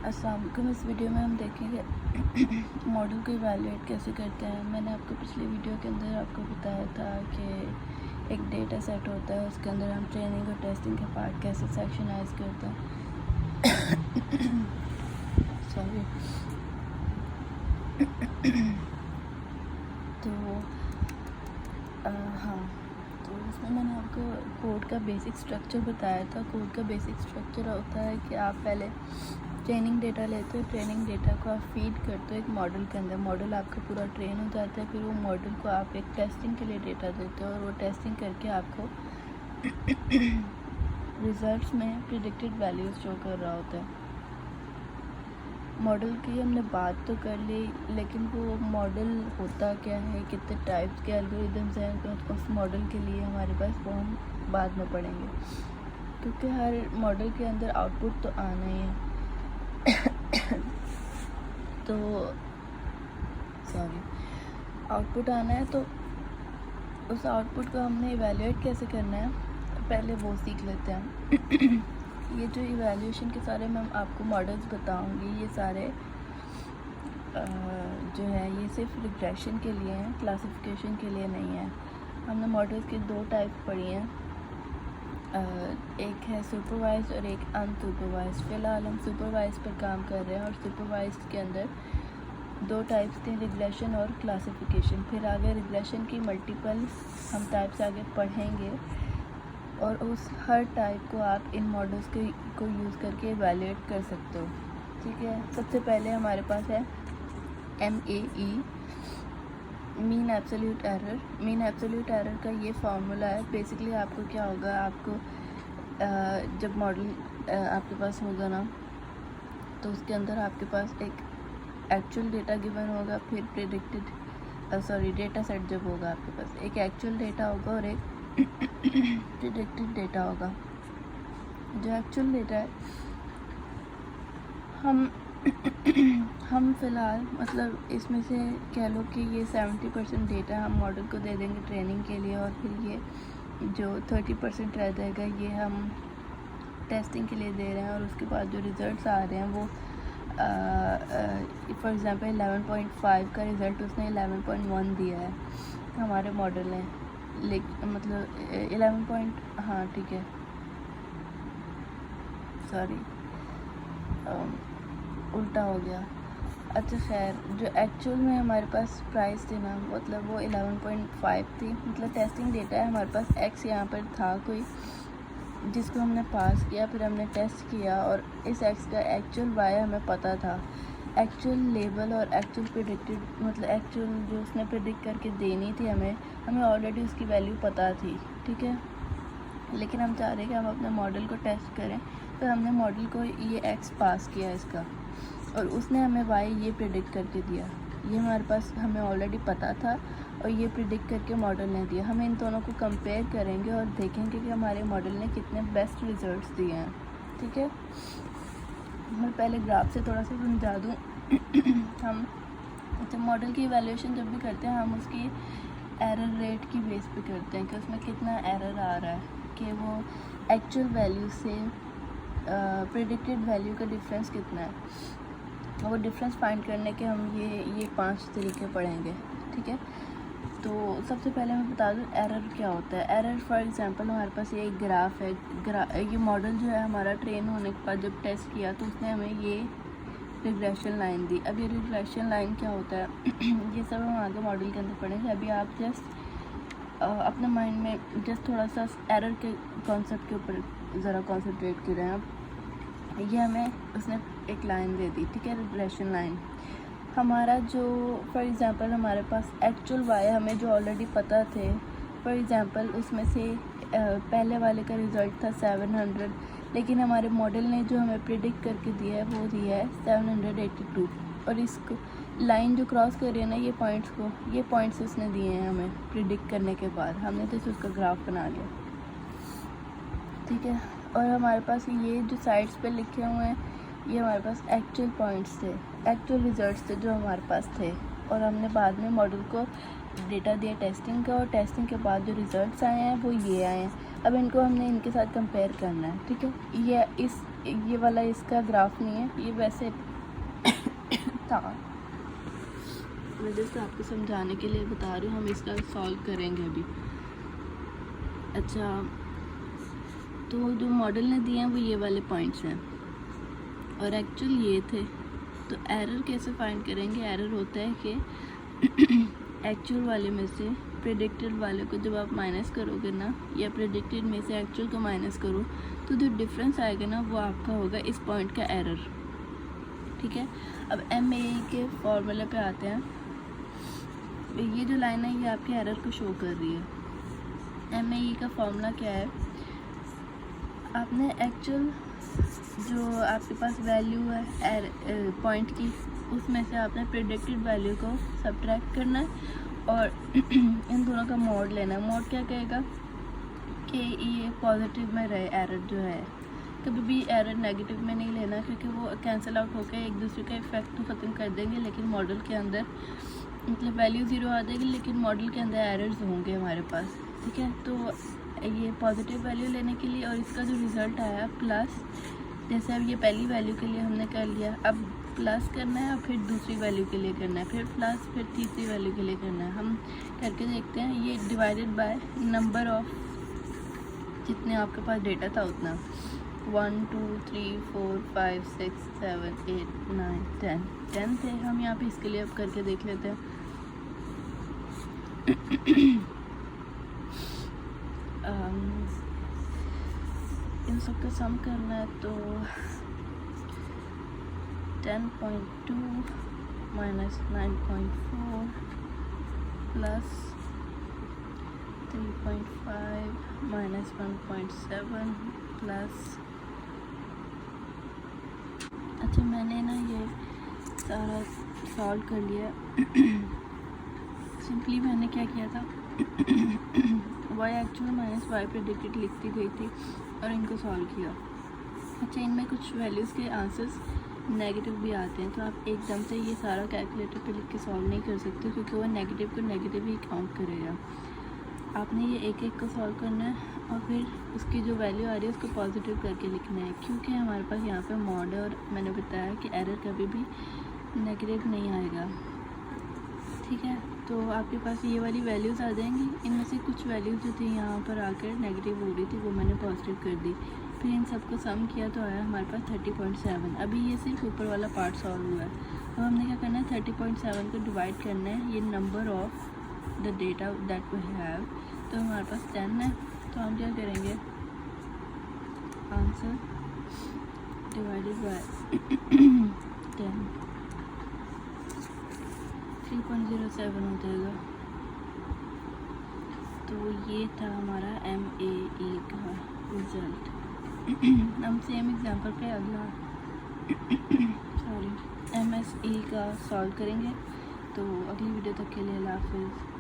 अस्सलाम वालेकुम। इस वीडियो में हम देखेंगे मॉडल को इवैल्यूएट कैसे करते हैं। मैंने आपको पिछली वीडियो के अंदर आपको बताया था कि एक डेटा सेट होता है, उसके अंदर हम ट्रेनिंग और टेस्टिंग के पार्ट कैसे सेक्शनाइज करते हैं। सॉरी। तो हाँ, तो इसमें मैंने आपको कोड का बेसिक स्ट्रक्चर बताया था। कोड का बेसिक स्ट्रक्चर होता है कि आप पहले ट्रेनिंग डेटा लेते हो, ट्रेनिंग डेटा को आप फीड करते हो एक मॉडल के अंदर। मॉडल आपका पूरा ट्रेन हो जाता है, फिर वो मॉडल को आप एक टेस्टिंग के लिए डेटा देते हो और वो टेस्टिंग करके आपको रिजल्ट्स में प्रिडिक्टेड वैल्यूज़ शो कर रहा होता है। मॉडल की हमने बात तो कर ली, लेकिन वो मॉडल होता क्या है, कितने टाइप्स के एल्गोरिदम्स हैं उस मॉडल के लिए हमारे पास, वो हम बाद में पढ़ेंगे, क्योंकि हर मॉडल के अंदर आउटपुट तो आना ही है। तो आउटपुट आना है, तो उस आउटपुट को हमने इवैल्यूएट कैसे करना है पहले वो सीख लेते हैं। ये जो इवैल्यूएशन के सारे मैं आपको मॉडल्स बताऊंगी, ये सारे जो है ये सिर्फ रिग्रेशन के लिए हैं, क्लासिफिकेशन के लिए नहीं है। हमने मॉडल्स के दो टाइप पढ़ी हैं, एक है सुपरवाइज्ड और एक अनसुपरवाइज्ड। फ़िलहाल हम सुपरवाइज पर काम कर रहे हैं और सुपरवाइज्ड के अंदर दो टाइप्स थे, रिग्रेशन और क्लासिफिकेशन। फिर आगे रिग्रेशन की मल्टीपल हम टाइप्स आगे पढ़ेंगे और उस हर टाइप को आप इन मॉडल्स को यूज़ करके इवैल्यूएट कर सकते हो। ठीक है, सबसे पहले हमारे पास है MAE, mean absolute error. Mean absolute error का ये फार्मूला है। बेसिकली आपको क्या होगा, आपको जब मॉडल आपके पास होगा ना, तो उसके अंदर आपके पास एक एक्चुअल डेटा गिवन होगा, फिर प्रेडिक्टेड डेटा सेट जब होगा आपके पास एक एक्चुअल डेटा होगा और एक प्रेडिक्टेड डेटा होगा। जो एक्चुअल डेटा है हम फ़िलहाल मतलब इसमें से कह लो कि ये 70% डेटा हम मॉडल को दे देंगे ट्रेनिंग के लिए, और फिर ये जो 30% रह जाएगा ये हम टेस्टिंग के लिए दे रहे हैं। और उसके बाद जो रिज़ल्ट्स आ रहे हैं वो फॉर एग्ज़ाम्पल 11.5 का रिज़ल्ट उसने 11.1 दिया है हमारे मॉडल ने, मतलब 11 हाँ ठीक है, सॉरी उल्टा हो गया। अच्छा खैर, जो एक्चुअल में हमारे पास प्राइस थी ना, मतलब वो 11.5 थी। मतलब टेस्टिंग डेटा है हमारे पास, एक्स यहाँ पर था कोई जिसको हमने पास किया, फिर हमने टेस्ट किया और इस एक्स का एक्चुअल वाई हमें पता था। एक्चुअल लेबल और एक्चुअल प्रेडिक्टेड, मतलब एक्चुअल जो उसने प्रेडिक्ट करके देनी थी हमें ऑलरेडी उसकी वैल्यू पता थी। ठीक है, लेकिन हम चाह रहे हैं कि हम अपने मॉडल को टेस्ट करें, तो हमने मॉडल को ये एक्स पास किया इसका, और उसने हमें वाई ये प्रेडिक्ट करके दिया। ये हमारे पास हमें ऑलरेडी पता था और ये प्रेडिक्ट करके मॉडल ने दिया। हम इन दोनों को कंपेयर करेंगे और देखेंगे कि हमारे मॉडल ने कितने बेस्ट रिजल्ट्स दिए हैं। ठीक है, मैं पहले ग्राफ से थोड़ा सा समझा दूँ। हम तो मॉडल की इवैल्यूएशन जब भी करते हैं, हम उसकी एरर रेट की बेस पे करते हैं कि उसमें कितना एरर आ रहा है, कि वो एक्चुअल वैल्यू से प्रेडिक्टेड वैल्यू का डिफरेंस कितना है। वो डिफरेंस फाइंड करने के हम ये 5 तरीके पढ़ेंगे। ठीक है, तो सबसे पहले मैं बता दूँ एरर क्या होता है। एरर फॉर एग्जांपल हमारे पास ये एक ग्राफ है, ये मॉडल जो है हमारा ट्रेन होने के बाद जब टेस्ट किया तो उसने हमें ये रिग्रेशन लाइन दी। अब ये रिग्रेशन लाइन क्या होता है ये सब हम आगे मॉडल के अंदर पढ़ेंगे। अभी आप जस्ट अपने माइंड में जस्ट थोड़ा सा एरर के कॉन्सेप्ट के ऊपर ज़रा कॉन्सेंट्रेट कर रहे हैं। ये हमें उसने एक लाइन दे दी, ठीक है, रिग्रेशन लाइन। हमारा जो फॉर एग्ज़ाम्पल हमारे पास एक्चुअल वाई हमें जो ऑलरेडी पता थे, फॉर एग्ज़ाम्पल उसमें से पहले वाले का रिज़ल्ट था 700, लेकिन हमारे मॉडल ने जो हमें प्रिडिक्ट करके दिया है वो दिया है 782। और इसको लाइन जो क्रॉस कर रही है ना, ये पॉइंट्स उसने दिए हैं हमें प्रिडिक्ट करने के बाद। हमने तो उसका ग्राफ बना लिया। ठीक है, और हमारे पास ये जो साइड्स पे लिखे हुए हैं ये हमारे पास एक्चुअल पॉइंट्स थे, एक्चुअल रिजल्ट्स थे जो हमारे पास थे। और हमने बाद में मॉडल को डेटा दिया टेस्टिंग का, और टेस्टिंग के बाद जो रिज़ल्ट्स आए हैं वो ये आए हैं। अब इनको हमने इनके साथ कंपेयर करना है, ठीक है। ये वाला इसका ग्राफ नहीं है, ये वैसे था, मैं जस्ट आपको समझाने के लिए बता रही हूँ। हम इसका सॉल्व करेंगे अभी। अच्छा, तो जो मॉडल ने दिए हैं वो ये वाले पॉइंट्स हैं और एक्चुअल ये थे। तो एरर कैसे फाइंड करेंगे? एरर होता है कि एक्चुअल वाले में से प्रेडिक्टेड वाले को जब आप माइनस करोगे ना, या प्रेडिक्टेड में से एक्चुअल को माइनस करो, तो जो डिफरेंस आएगा ना वो आपका होगा इस पॉइंट का एरर, ठीक है। अब MAE के फॉर्मूले पे आते हैं। ये जो लाइन है ये आपके एरर को शो कर रही है। MAE का फॉर्मूला क्या है? आपने एक्चुअल जो आपके पास वैल्यू है पॉइंट की, उसमें से आपने प्रेडिक्टेड वैल्यू को सब्ट्रैक्ट करना है और इन दोनों का मोड लेना है। मोड क्या कहेगा कि ये पॉजिटिव में रहे एरर जो है। कभी भी एरर नेगेटिव में नहीं लेना, क्योंकि वो कैंसिल आउट होकर एक दूसरे का इफेक्ट तो ख़त्म कर देंगे, लेकिन मॉडल के अंदर मतलब वैल्यू 0 आ जाएगी, लेकिन मॉडल के अंदर एरर्स होंगे हमारे पास, ठीक है। तो ये पॉजिटिव वैल्यू लेने के लिए, और इसका जो रिज़ल्ट आया प्लस, जैसे अब ये पहली वैल्यू के लिए हमने कर लिया, अब प्लस करना है और फिर दूसरी वैल्यू के लिए करना है, फिर प्लस, फिर तीसरी वैल्यू के लिए करना है। हम करके देखते हैं। ये डिवाइडेड बाय नंबर ऑफ जितने आपके पास डेटा था उतना, 1 2 3 4 5 6 7 8 9 10 थे। हम यहाँ पे इसके लिए अब करके देख लेते हैं। इन सब का सम करना है, तो 10.2 माइनस 9.4 प्लस 3.5 माइनस 1.7 प्लस, अच्छा मैंने ना ये सारा सॉल्व कर लिया। सिंपली मैंने क्या किया था, y actual minus y predicted लिखती गई थी और इनको सॉल्व किया। अच्छा, इनमें कुछ वैल्यूज़ के आंसर्स नेगेटिव भी आते हैं, तो आप एकदम से ये सारा कैलकुलेटर पे लिख के सॉल्व नहीं कर सकते, क्योंकि वो नेगेटिव को नेगेटिव ही काउंट करेगा। आपने ये एक एक को सॉल्व करना है और फिर उसकी जो वैल्यू आ रही है उसको पॉजिटिव करके लिखना है, क्योंकि हमारे पास यहाँ पे मॉड है और मैंने बताया कि एरर कभी भी नेगेटिव नहीं आएगा, ठीक है। तो आपके पास ये वाली वैल्यूज़ आ जाएंगी। इनमें से कुछ वैल्यूज़ जो थी यहाँ पर आकर नेगेटिव हो रही थी, वो मैंने पॉजिटिव कर दी। फिर इन सबको सम किया तो आया हमारे पास 30.7। अभी ये सिर्फ ऊपर वाला पार्ट सॉल्व हुआ है। अब हमने क्या करना है, 30.7 को डिवाइड करना है ये number of the data that we have. तो हमारे पास 10 है, तो हम क्या करेंगे, आंसर डिवाइडेड बाय 10 3.07 हो जाएगा। तो ये था हमारा MAE का रिज़ल्ट। हम सेम एग्जांपल पे अगला MSE का सॉल्व करेंगे। तो अगली वीडियो तक के लिए अल्लाह हाफ़िज़।